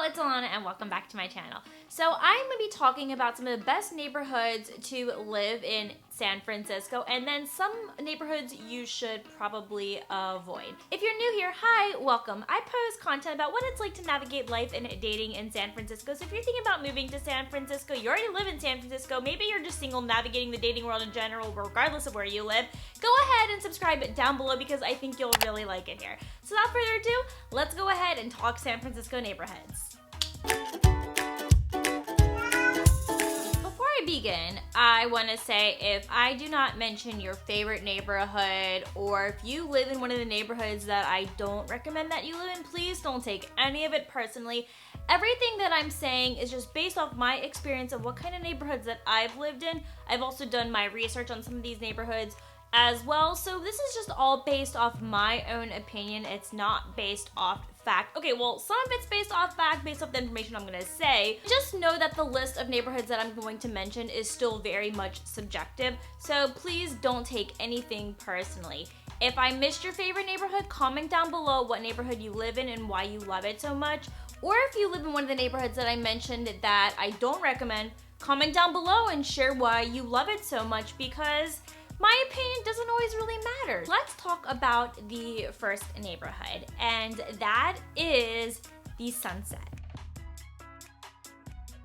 y'all, it's Ilana and welcome back to my channel. So I'm going to be talking about some of the best neighborhoods to live in San Francisco and then some neighborhoods you should probably avoid. If you're new here, hi, welcome. I post content about what it's like to navigate life and dating in San Francisco. So if you're thinking about moving to San Francisco, you already live in San Francisco, maybe you're just single navigating the dating world in general, regardless of where you live, go ahead and subscribe down below because I think you'll really like it here. So without further ado, let's go ahead and talk San Francisco neighborhoods. Before I begin, I want to say if I do not mention your favorite neighborhood or if you live in one of the neighborhoods that I don't recommend that you live in, please don't take any of it personally. Everything that I'm saying is just based off my experience of what kind of neighborhoods that I've lived in. I've also done my research on some of these neighborhoods as well, so this is just all based off my own opinion. It's not based off fact. Okay, well, some of it's based off fact, based off the information I'm gonna say. Just know that the list of neighborhoods that I'm going to mention is still very much subjective, so please don't take anything personally. If I missed your favorite neighborhood, comment down below what neighborhood you live in and why you love it so much. Or if you live in one of the neighborhoods that I mentioned that I don't recommend, comment down below and share why you love it so much, because my opinion doesn't always really matter. Let's talk about the first neighborhood, and that is the Sunset.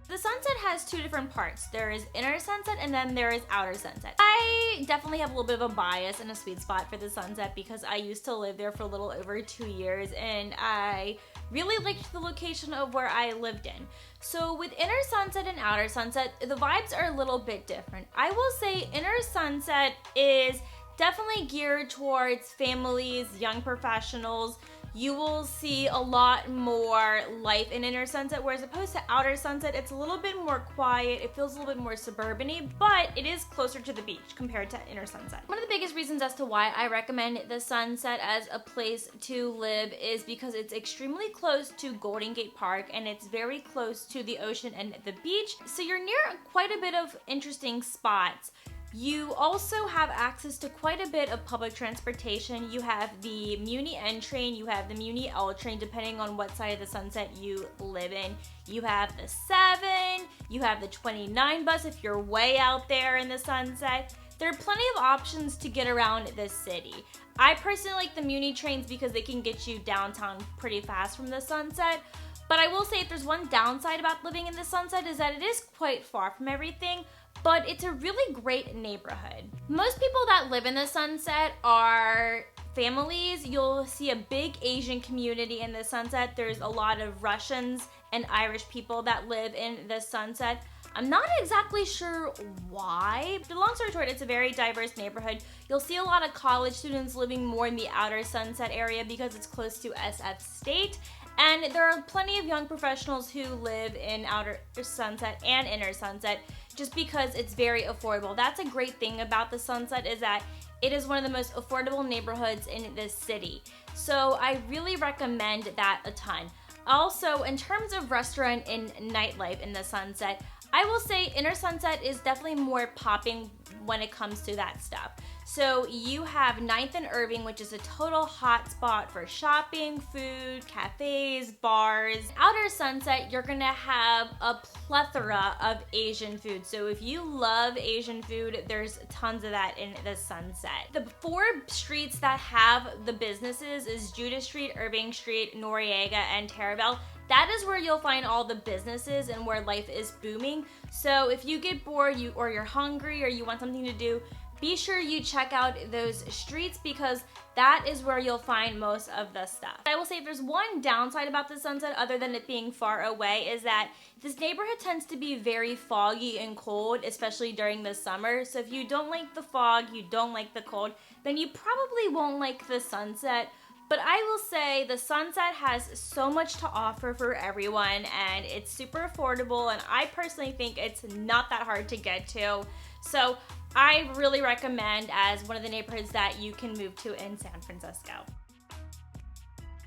The Sunset has two different parts. There is Inner Sunset and then there is Outer Sunset. I definitely have a little bit of a bias and a sweet spot for the Sunset because I used to live there for a little over 2 years and I really liked the location of where I lived in. So with Inner Sunset and Outer Sunset, the vibes are a little bit different. I will say Inner Sunset is definitely geared towards families, young professionals. You will see a lot more life in Inner Sunset, whereas opposed to Outer Sunset, it's a little bit more quiet. It feels a little bit more suburban-y, but it is closer to the beach compared to Inner Sunset. One of the biggest reasons as to why I recommend the Sunset as a place to live is because it's extremely close to Golden Gate Park and it's very close to the ocean and the beach. So you're near quite a bit of interesting spots. You also have access to quite a bit of public transportation. You have the Muni N train, you have the Muni L train, depending on what side of the Sunset you live in. You have the 7, you have the 29 bus if you're way out there in the Sunset. There are plenty of options to get around this city. I personally like the Muni trains because they can get you downtown pretty fast from the Sunset. But I will say if there's one downside about living in the Sunset is that it is quite far from everything, but it's a really great neighborhood. Most people that live in the Sunset are families. You'll see a big Asian community in the Sunset. There's a lot of Russians and Irish people that live in the Sunset. I'm not exactly sure why. But long story short, it's a very diverse neighborhood. You'll see a lot of college students living more in the Outer Sunset area because it's close to SF State. And there are plenty of young professionals who live in Outer Sunset and Inner Sunset just because it's very affordable. That's a great thing about the Sunset is that it is one of the most affordable neighborhoods in this city. So I really recommend that a ton. Also, in terms of restaurant and nightlife in the Sunset, I will say Inner Sunset is definitely more popping when it comes to that stuff. So you have 9th and Irving, which is a total hot spot for shopping, food, cafes, bars. Outer Sunset, you're gonna have a plethora of Asian food. So if you love Asian food, there's tons of that in the Sunset. The 4 streets that have the businesses is Judas Street, Irving Street, Noriega, and Terraville. That is where you'll find all the businesses and where life is booming. So if you get bored or you're hungry or you want something to do, be sure you check out those streets because that is where you'll find most of the stuff. I will say if there's one downside about the Sunset other than it being far away is that this neighborhood tends to be very foggy and cold, especially during the summer. So if you don't like the fog, you don't like the cold, then you probably won't like the Sunset. But I will say the Sunset has so much to offer for everyone and it's super affordable and I personally think it's not that hard to get to. So I really recommend as one of the neighborhoods that you can move to in San Francisco.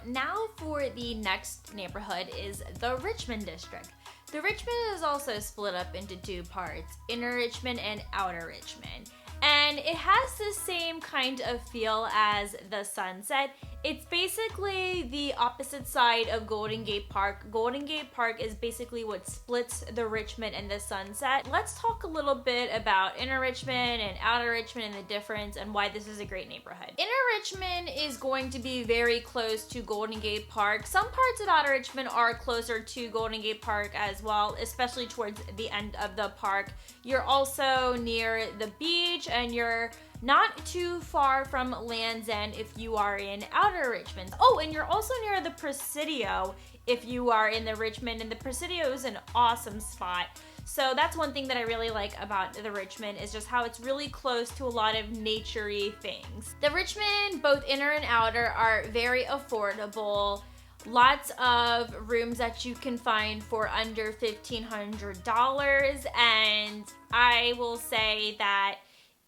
Now for the next neighborhood is the Richmond district. The Richmond is also split up into 2 parts, Inner Richmond and Outer Richmond. And it has the same kind of feel as the Sunset. It's basically the opposite side of Golden Gate Park. Golden Gate Park is basically what splits the Richmond and the Sunset. Let's talk a little bit about Inner Richmond and Outer Richmond and the difference and why this is a great neighborhood. Inner Richmond is going to be very close to Golden Gate Park. Some parts of Outer Richmond are closer to Golden Gate Park as well, especially towards the end of the park. You're also near the beach and you're not too far from Land's End if you are in Outer Richmond. Oh, and you're also near the Presidio if you are in the Richmond, and the Presidio is an awesome spot. So that's one thing that I really like about the Richmond is just how it's really close to a lot of nature-y things. The Richmond, both inner and outer, are very affordable. Lots of rooms that you can find for under $1,500, and I will say that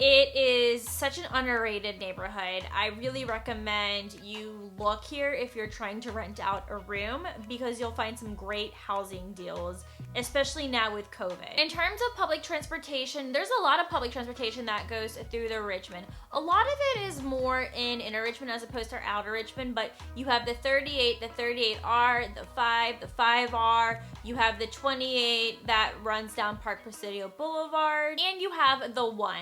it is such an underrated neighborhood. I really recommend you look here if you're trying to rent out a room because you'll find some great housing deals, especially now with COVID. In terms of public transportation, there's a lot of public transportation that goes through the Richmond. A lot of it is more in Inner Richmond as opposed to Outer Richmond, but you have the 38, the 38R, the 5, the 5R, you have the 28 that runs down Park Presidio Boulevard, and you have the 1.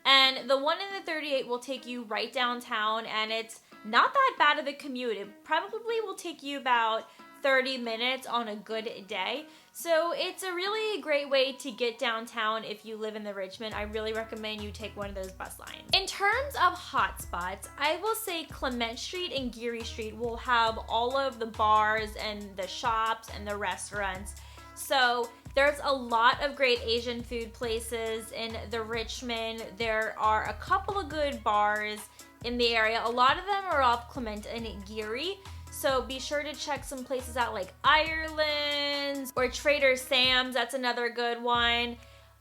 And the 1 and the 38 will take you right downtown, and it's not that bad of a commute. It probably will take you about 30 minutes on a good day. So it's a really great way to get downtown if you live in the Richmond. I really recommend you take one of those bus lines. In terms of hotspots, I will say Clement Street and Geary Street will have all of the bars and the shops and the restaurants. So there's a lot of great Asian food places in the Richmond. There are a couple of good bars in the area. A lot of them are off Clement and Geary. So be sure to check some places out like Ireland's or Trader Sam's. That's another good one.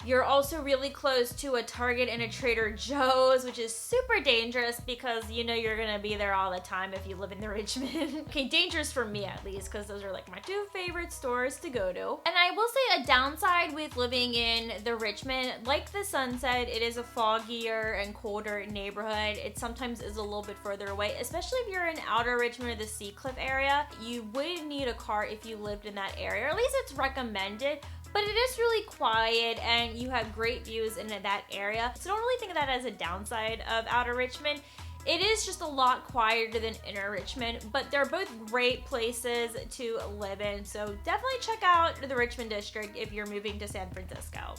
You're also really close to a Target and a Trader Joe's, which is super dangerous because you know you're gonna be there all the time if you live in the Richmond. Okay, dangerous for me at least, because those are like my 2 favorite stores to go to. And I will say a downside with living in the Richmond, like the Sunset, it is a foggier and colder neighborhood. It sometimes is a little bit further away, especially if you're in Outer Richmond or the Seacliff area. You would need a car if you lived in that area, or at least it's recommended. But it is really quiet and you have great views in that area. So don't really think of that as a downside of Outer Richmond. It is just a lot quieter than Inner Richmond, but they're both great places to live in. So definitely check out the Richmond district if you're moving to San Francisco.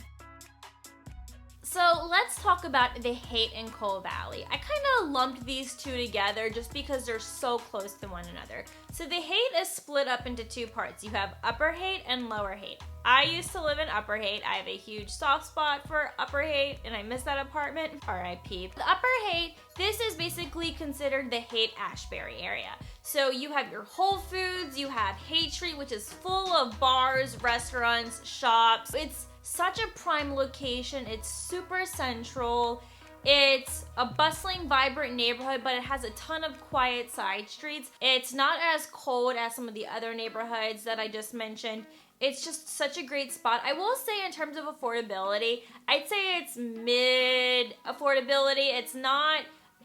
So let's talk about the Haight and Cole Valley. I kind of lumped these two together just because they're so close to one another. So the Haight is split up into 2 parts. You have Upper Haight and Lower Haight. I used to live in Upper Haight. I have a huge soft spot for Upper Haight and I miss that apartment. R.I.P. The Upper Haight, this is basically considered the HaightAshbury area. So you have your Whole Foods, you have Haight Street, which is full of bars, restaurants, shops. It's such a prime location. It's super central. It's a bustling, vibrant neighborhood, but it has a ton of quiet side streets. It's not as cold as some of the other neighborhoods that I just mentioned. It's just such a great spot. I will say in terms of affordability, I'd say it's mid affordability. It's not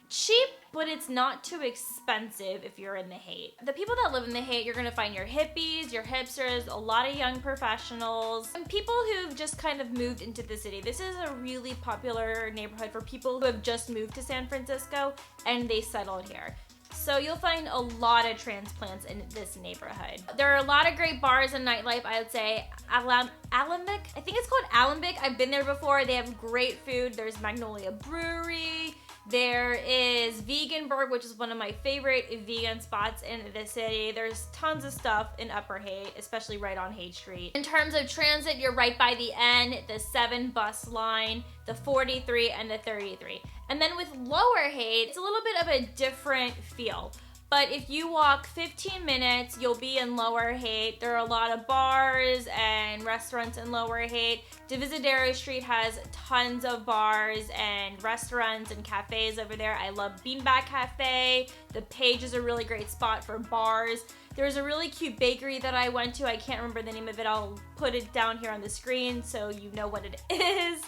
cheap, but it's not too expensive if you're in the Haight. The people that live in the Haight, you're gonna find your hippies, your hipsters, a lot of young professionals, and people who've just kind of moved into the city. This is a really popular neighborhood for people who have just moved to San Francisco and they settled here. So you'll find a lot of transplants in this neighborhood. There are a lot of great bars and nightlife. I would say Alembic. I think it's called Alembic. I've been there before. They have great food. There's Magnolia Brewery. There is Veganburg, which is one of my favorite vegan spots in the city. There's tons of stuff in Upper Haight, especially right on Haight Street. In terms of transit, you're right by the N, the 7 bus line, the 43, and the 33. And then with Lower Haight, it's a little bit of a different feel. But if you walk 15 minutes, you'll be in Lower Haight. There are a lot of bars and restaurants in Lower Haight. Divisadero Street has tons of bars and restaurants and cafes over there. I love Beanbag Cafe. The Page is a really great spot for bars. There's a really cute bakery that I went to. I can't remember the name of it. I'll put it down here on the screen so you know what it is.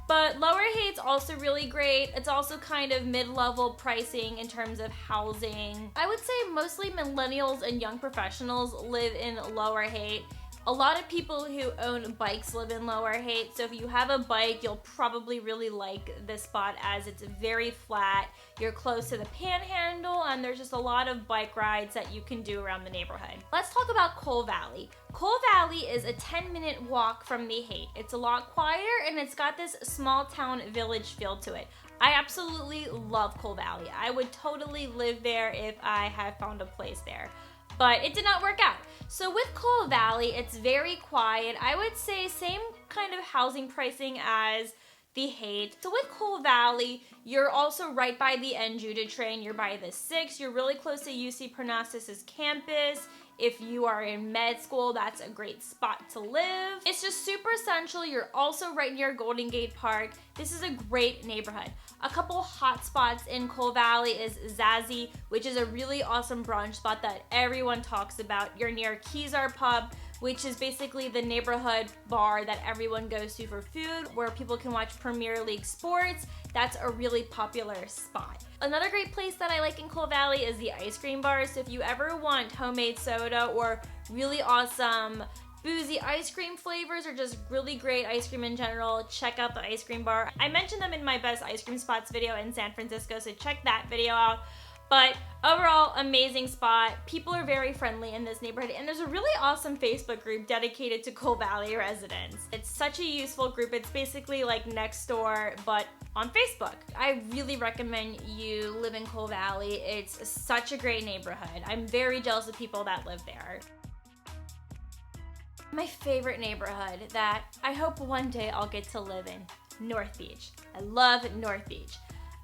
But Lower Haight's also really great. It's also kind of mid-level pricing in terms of housing. I would say mostly millennials and young professionals live in Lower Haight. A lot of people who own bikes live in Lower Haight, so if you have a bike, you'll probably really like this spot as it's very flat. You're close to the Panhandle, and there's just a lot of bike rides that you can do around the neighborhood. Let's talk about Cole Valley. Cole Valley is a 10-minute walk from the Haight. It's a lot quieter, and it's got this small town village feel to it. I absolutely love Cole Valley. I would totally live there if I had found a place there. But it did not work out. So with Cole Valley, it's very quiet. I would say same kind of housing pricing as the Haight. So with Cole Valley, you're also right by the NJUTA train. You're by the 6. You're really close to UC Parnassus's campus. If you are in med school, that's a great spot to live. It's just super central. You're also right near Golden Gate Park. This is a great neighborhood. A couple hot spots in Cole Valley is Zazzy, which is a really awesome brunch spot that everyone talks about. You're near Kezar Pub, which is basically the neighborhood bar that everyone goes to for food, where people can watch Premier League sports. That's a really popular spot. Another great place that I like in Cole Valley is the ice cream bar. So if you ever want homemade soda or really awesome boozy ice cream flavors or just really great ice cream in general, check out the ice cream bar. I mentioned them in my best ice cream spots video in San Francisco, so check that video out. But overall, amazing spot. People are very friendly in this neighborhood, and there's a really awesome Facebook group dedicated to Cole Valley residents. It's such a useful group. It's basically like Nextdoor, but on Facebook. I really recommend you live in Cole Valley. It's such a great neighborhood. I'm very jealous of people that live there. My favorite neighborhood that I hope one day I'll get to live in, North Beach. I love North Beach.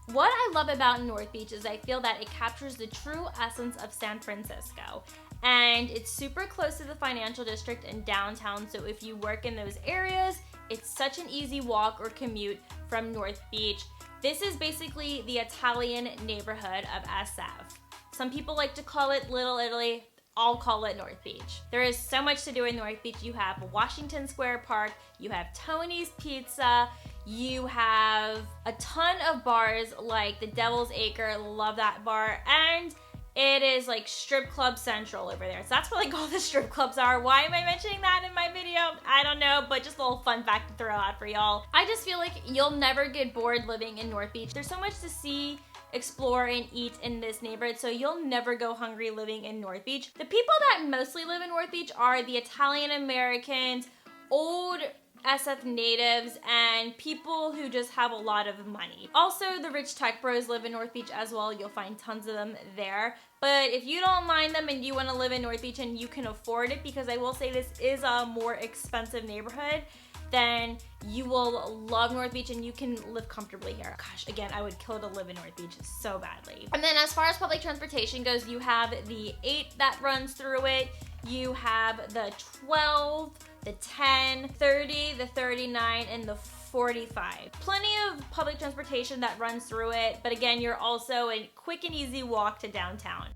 What I love about North Beach is I feel that it captures the true essence of San Francisco. And it's super close to the financial district and downtown, so if you work in those areas, it's such an easy walk or commute from North Beach. This is basically the Italian neighborhood of SF. Some people like to call it Little Italy. I'll call it North Beach. There is so much to do in North Beach. You have Washington Square Park, you have Tony's Pizza, you have a ton of bars like the Devil's Acre, love that bar, and it is like strip club central over there. So that's where like all the strip clubs are. Why am I mentioning that in my video? I don't know, but just a little fun fact to throw out for y'all. I just feel like you'll never get bored living in North Beach. There's so much to see, explore, and eat in this neighborhood, so you'll never go hungry living in North Beach. The people that mostly live in North Beach are the Italian Americans, old SF natives, and people who just have a lot of money. Also, the rich tech bros live in North Beach as well. You'll find tons of them there. But if you don't mind them and you want to live in North Beach and you can afford it, because I will say this is a more expensive neighborhood, then you will love North Beach and you can live comfortably here. Gosh, again, I would kill to live in North Beach so badly. And then as far as public transportation goes, you have the 8 that runs through it. You have the 12, the 10, 30, the 39, and the 45. Plenty of public transportation that runs through it, but again, you're also a quick and easy walk to downtown.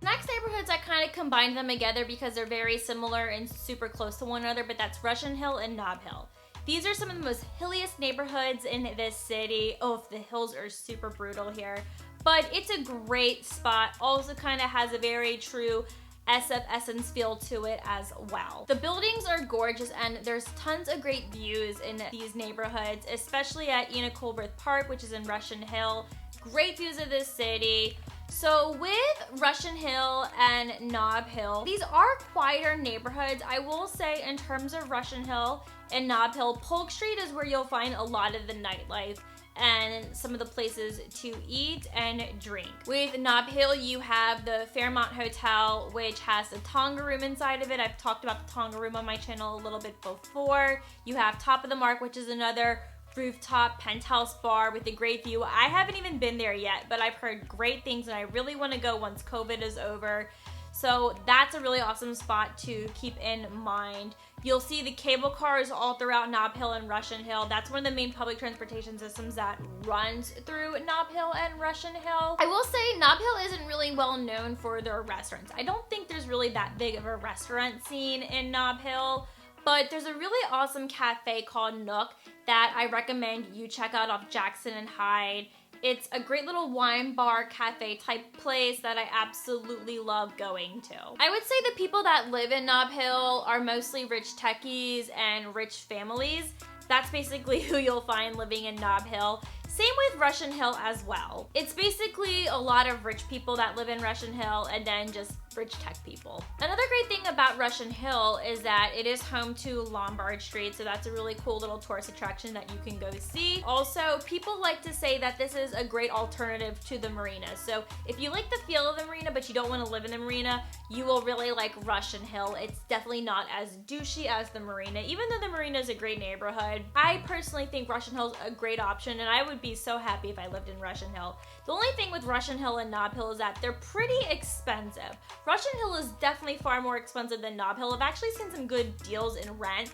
Next neighborhoods, I kind of combined them together because they're very similar and super close to one another, but that's Russian Hill and Nob Hill. These are some of the most hilliest neighborhoods in this city. Oh, the hills are super brutal here, but it's a great spot. Also kind of has a very true SF essence feel to it as well. The buildings are gorgeous and there's tons of great views in these neighborhoods, especially at Ina Colbert Park, which is in Russian Hill. Great views of the city. So with Russian Hill and Nob Hill, these are quieter neighborhoods. I will say in terms of Russian Hill and Nob Hill, Polk Street is where you'll find a lot of the nightlife and some of the places to eat and drink. With Nob Hill, you have the Fairmont Hotel, which has a Tonga room inside of it. I've talked about the Tonga room on my channel a little bit before. You have Top of the Mark, which is another rooftop penthouse bar with a great view. I haven't even been there yet, but I've heard great things and I really want to go once COVID is over. So that's a really awesome spot to keep in mind. You'll see the cable cars all throughout Nob Hill and Russian Hill. That's one of the main public transportation systems that runs through Nob Hill and Russian Hill. I will say Nob Hill isn't really well known for their restaurants. I don't think there's really that big of a restaurant scene in Nob Hill. But there's a really awesome cafe called Nook that I recommend you check out off Jackson and Hyde. It's a great little wine bar cafe type place that I absolutely love going to. I would say the people that live in Nob Hill are mostly rich techies and rich families. That's basically who you'll find living in Nob Hill. Same with Russian Hill as well. It's basically a lot of rich people that live in Russian Hill and then just rich tech people. Another great thing about Russian Hill is that it is home to Lombard Street, so that's a really cool little tourist attraction that you can go see. Also, people like to say that this is a great alternative to the marina. So if you like the feel of the marina but you don't want to live in the marina, you will really like Russian Hill. It's definitely not as douchey as the marina, even though the marina is a great neighborhood. I personally think Russian Hill is a great option, and I would be so happy if I lived in Russian Hill. The only thing with Russian Hill and Nob Hill is that they're pretty expensive. Russian Hill is definitely far more expensive than Nob Hill. I've actually seen some good deals in rent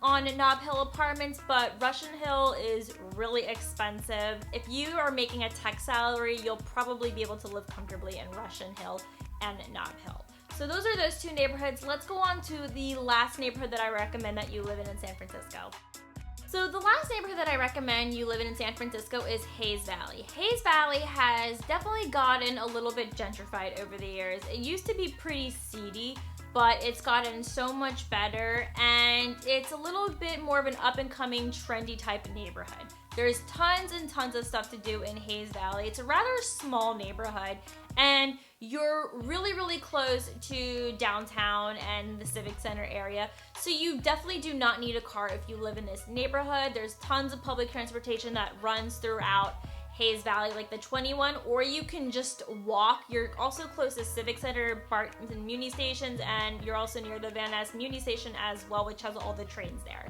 on Nob Hill apartments, but Russian Hill is really expensive. If you are making a tech salary, you'll probably be able to live comfortably in Russian Hill and Nob Hill. So those are those two neighborhoods. Let's go on to the last neighborhood that I recommend that you live in San Francisco. So the last neighborhood that I recommend you live in San Francisco is Hayes Valley. Hayes Valley has definitely gotten a little bit gentrified over the years. It used to be pretty seedy, but it's gotten so much better, and it's a little bit more of an up-and-coming, trendy type of neighborhood. There's tons and tons of stuff to do in Hayes Valley. It's a rather small neighborhood, and you're really, really close to downtown and the Civic Center area. So you definitely do not need a car if you live in this neighborhood. There's tons of public transportation that runs throughout Hayes Valley, like the 21, or you can just walk. You're also close to Civic Center, Barton Muni stations, and you're also near the Van Ness Muni station as well, which has all the trains there.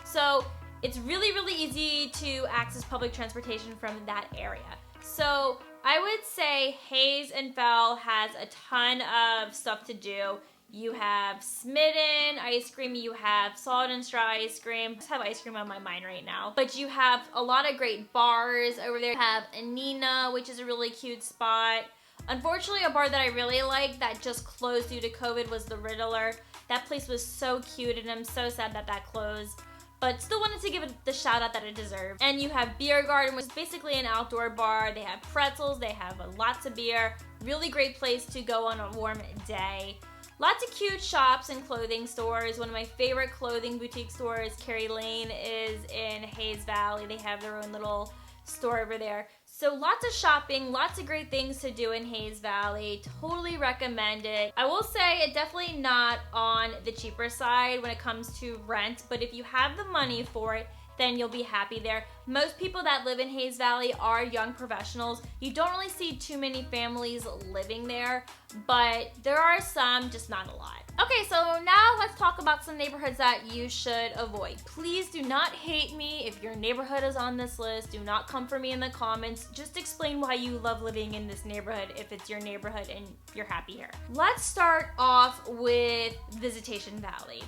So it's really, really easy to access public transportation from that area. So I would say Hayes and Fell has a ton of stuff to do. You have Smitten ice cream, you have Salt and Straw ice cream. I just have ice cream on my mind right now. But you have a lot of great bars over there. You have Anina, which is a really cute spot. Unfortunately, a bar that I really like that just closed due to COVID was the Riddler. That place was so cute, and I'm so sad that that closed. But still wanted to give it the shout out that it deserved. And you have Beer Garden, which is basically an outdoor bar. They have pretzels, they have lots of beer. Really great place to go on a warm day. Lots of cute shops and clothing stores. One of my favorite clothing boutique stores, Carrie Lane, is in Hayes Valley. They have their own little store over there. So lots of shopping, lots of great things to do in Hayes Valley. Totally recommend it. I will say it's definitely not on the cheaper side when it comes to rent, but if you have the money for it, then you'll be happy there. Most people that live in Hayes Valley are young professionals. You don't really see too many families living there, but there are some, just not a lot. Okay, so now let's talk about some neighborhoods that you should avoid. Please do not hate me if your neighborhood is on this list. Do not come for me in the comments. Just explain why you love living in this neighborhood if it's your neighborhood and you're happy here. Let's start off with Visitation Valley.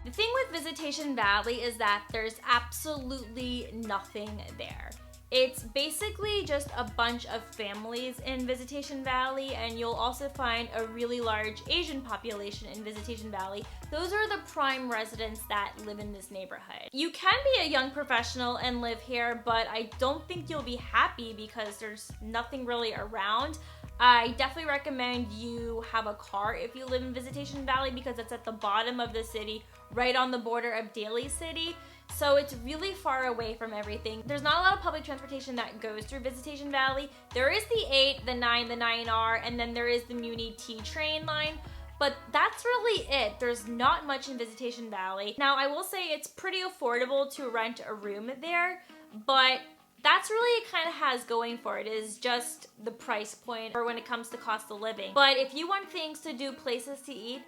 The thing with Visitation Valley is that there's absolutely nothing there. It's basically just a bunch of families in Visitation Valley, and you'll also find a really large Asian population in Visitation Valley. Those are the prime residents that live in this neighborhood. You can be a young professional and live here, but I don't think you'll be happy because there's nothing really around. I definitely recommend you have a car if you live in Visitation Valley because it's at the bottom of the city, right on the border of Daly City. So it's really far away from everything. There's not a lot of public transportation that goes through Visitation Valley. There is the 8, the 9, the 9R, and then there is the Muni T train line. But that's really it. There's not much in Visitation Valley. Now, I will say it's pretty affordable to rent a room there, but that's really it kind of has going for it is just the price point or when it comes to cost of living. But if you want things to do, places to eat,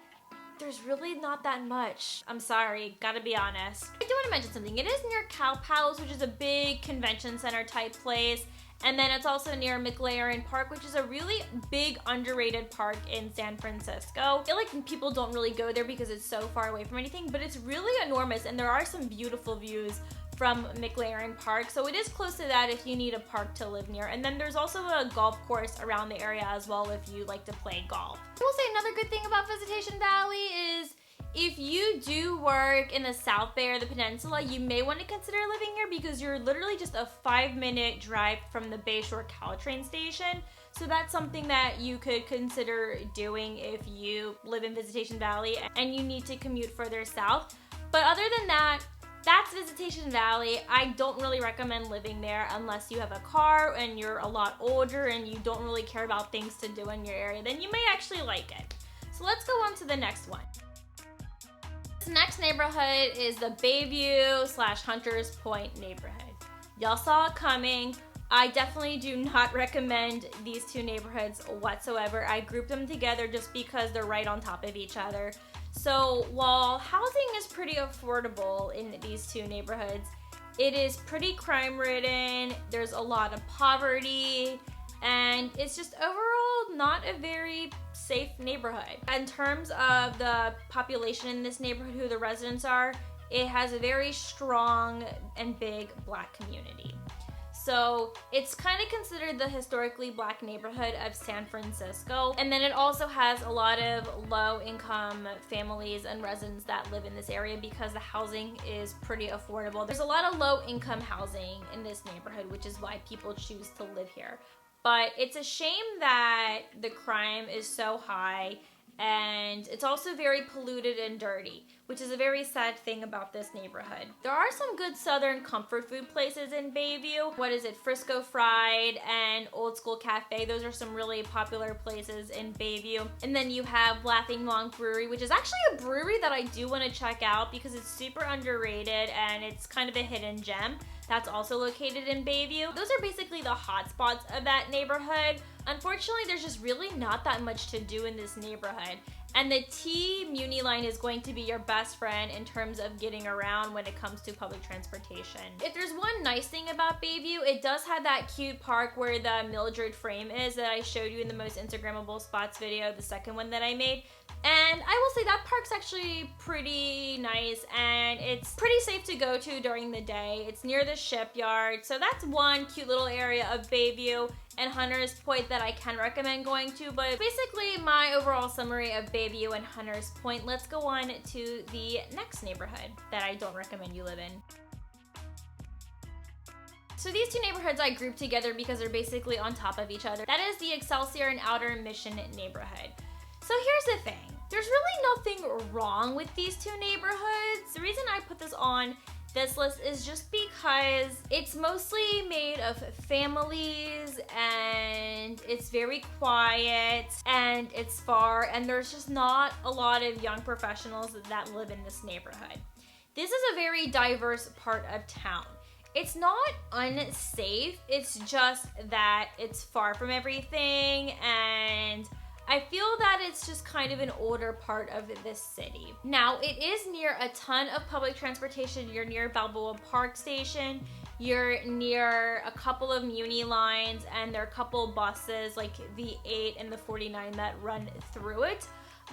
there's really not that much. I'm sorry, gotta be honest. I do want to mention something. It is near Cow Palace, which is a big convention center type place. And then it's also near McLaren Park, which is a really big underrated park in San Francisco. I feel like people don't really go there because it's so far away from anything, but it's really enormous and there are some beautiful views from McLaren Park. So it is close to that if you need a park to live near. And then there's also a golf course around the area as well if you like to play golf. I will say another good thing about Visitation Valley is if you do work in the South Bay or the Peninsula, you may want to consider living here because you're literally just a 5-minute drive from the Bayshore Caltrain station. So that's something that you could consider doing if you live in Visitation Valley and you need to commute further south. But other than that, that's Visitation Valley. I don't really recommend living there unless you have a car and you're a lot older and you don't really care about things to do in your area. Then you may actually like it. So let's go on to the next one. This next neighborhood is the Bayview / Hunters Point neighborhood. Y'all saw it coming. I definitely do not recommend these two neighborhoods whatsoever. I grouped them together just because they're right on top of each other. So while housing is pretty affordable in these two neighborhoods, it is pretty crime-ridden, there's a lot of poverty, and it's just overall not a very safe neighborhood. In terms of the population in this neighborhood, who the residents are, it has a very strong and big Black community. So it's kind of considered the historically Black neighborhood of San Francisco. And then it also has a lot of low-income families and residents that live in this area because the housing is pretty affordable. There's a lot of low-income housing in this neighborhood, which is why people choose to live here. But it's a shame that the crime is so high, and it's also very polluted and dirty, which is a very sad thing about this neighborhood. There are some good Southern comfort food places in Bayview. What is it? Frisco Fried and Old School Cafe. Those are some really popular places in Bayview. And then you have Laughing Monk Brewery, which is actually a brewery that I do want to check out because it's super underrated and it's kind of a hidden gem. That's also located in Bayview. Those are basically the hot spots of that neighborhood. Unfortunately, there's just really not that much to do in this neighborhood. And the T Muni line is going to be your best friend in terms of getting around when it comes to public transportation. If there's one nice thing about Bayview, it does have that cute park where the Mildred frame is that I showed you in the most Instagrammable spots video, the second one that I made. And I will say that park's actually pretty nice and it's pretty safe to go to during the day. It's near the shipyard, so that's one cute little area of Bayview and Hunters Point that I can recommend going to. But basically my overall summary of Bayview and Hunters Point. Let's go on to the next neighborhood that I don't recommend you live in. So these two neighborhoods I grouped together because they're basically on top of each other. That is the Excelsior and Outer Mission neighborhood. So here's the thing. There's really nothing wrong with these two neighborhoods. The reason I put this on this list is just because it's mostly made of families and it's very quiet and it's far and there's just not a lot of young professionals that live in this neighborhood. This is a very diverse part of town. It's not unsafe, it's just that it's far from everything and I feel that it's just kind of an older part of this city. Now, it is near a ton of public transportation. You're near Balboa Park Station, you're near a couple of Muni lines, and there are a couple buses like the 8 and the 49 that run through it.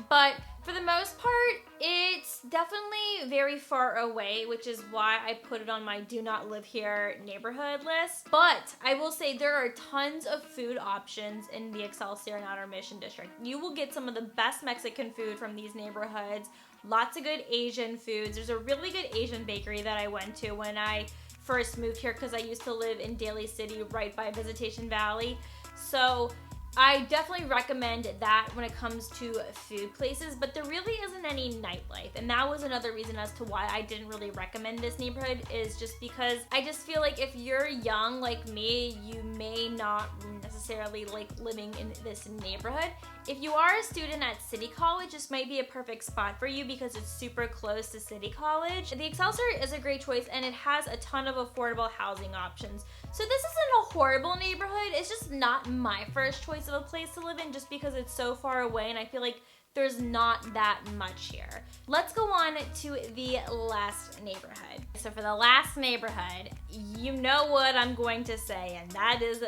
But for the most part, it's definitely very far away, which is why I put it on my do not live here neighborhood list. But I will say there are tons of food options in the Excelsior and Outer Mission District. You will get some of the best Mexican food from these neighborhoods, lots of good Asian foods. There's a really good Asian bakery that I went to when I first moved here because I used to live in Daly City right by Visitation Valley. So I definitely recommend that when it comes to food places, but there really isn't any nightlife. And that was another reason as to why I didn't really recommend this neighborhood, is just because I just feel like if you're young like me, you may not necessarily like living in this neighborhood. If you are a student at City College, this might be a perfect spot for you because it's super close to City College. The Excelsior is a great choice and it has a ton of affordable housing options. So this isn't a horrible neighborhood, it's just not my first choice of a place to live in just because it's so far away and I feel like there's not that much here. Let's go on to the last neighborhood. So for the last neighborhood, you know what I'm going to say, and that is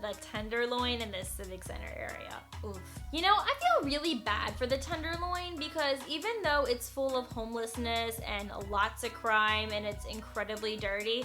the Tenderloin in the Civic Center area. Oof. You know, I feel really bad for the Tenderloin because even though it's full of homelessness and lots of crime and it's incredibly dirty,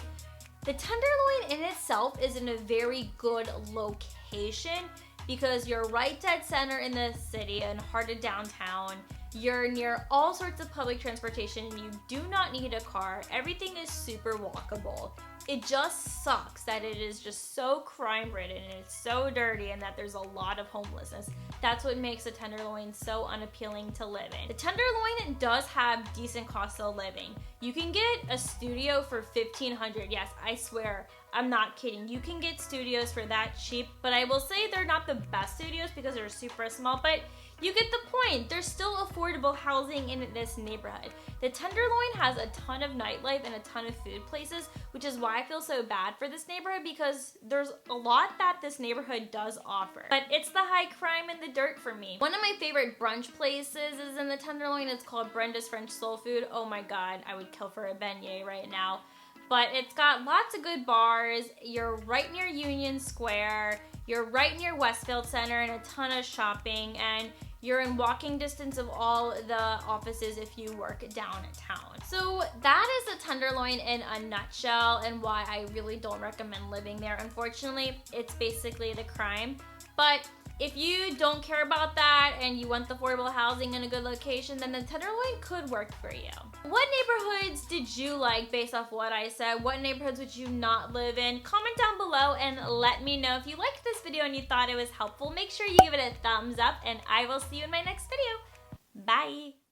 the Tenderloin in itself is in a very good location because you're right dead center in the city and heart of downtown. You're near all sorts of public transportation. You do not need a car. Everything is super walkable. It just sucks that it is just so crime ridden and it's so dirty and that there's a lot of homelessness. That's what makes the Tenderloin so unappealing to live in. The Tenderloin does have decent cost of living. You can get a studio for $1,500. Yes, I swear, I'm not kidding. You can get studios for that cheap, but I will say they're not the best studios because they're super small, but you get the point. There's still affordable housing in this neighborhood. The Tenderloin has a ton of nightlife and a ton of food places, which is why I feel so bad for this neighborhood because there's a lot that this neighborhood does offer. But it's the high crime and the dirt for me. One of my favorite brunch places is in the Tenderloin. It's called Brenda's French Soul Food. Oh my God, I would kill for a beignet right now. But it's got lots of good bars. You're right near Union Square. You're right near Westfield Center and a ton of shopping. And you're in walking distance of all the offices if you work downtown. So that is the Tenderloin in a nutshell and why I really don't recommend living there. Unfortunately, it's basically the crime. But if you don't care about that and you want the affordable housing in a good location, then the Tenderloin could work for you. What neighborhoods did you like based off what I said? What neighborhoods would you not live in? Comment down below and let me know. If you liked this video and you thought it was helpful, make sure you give it a thumbs up and I will see you in my next video. Bye!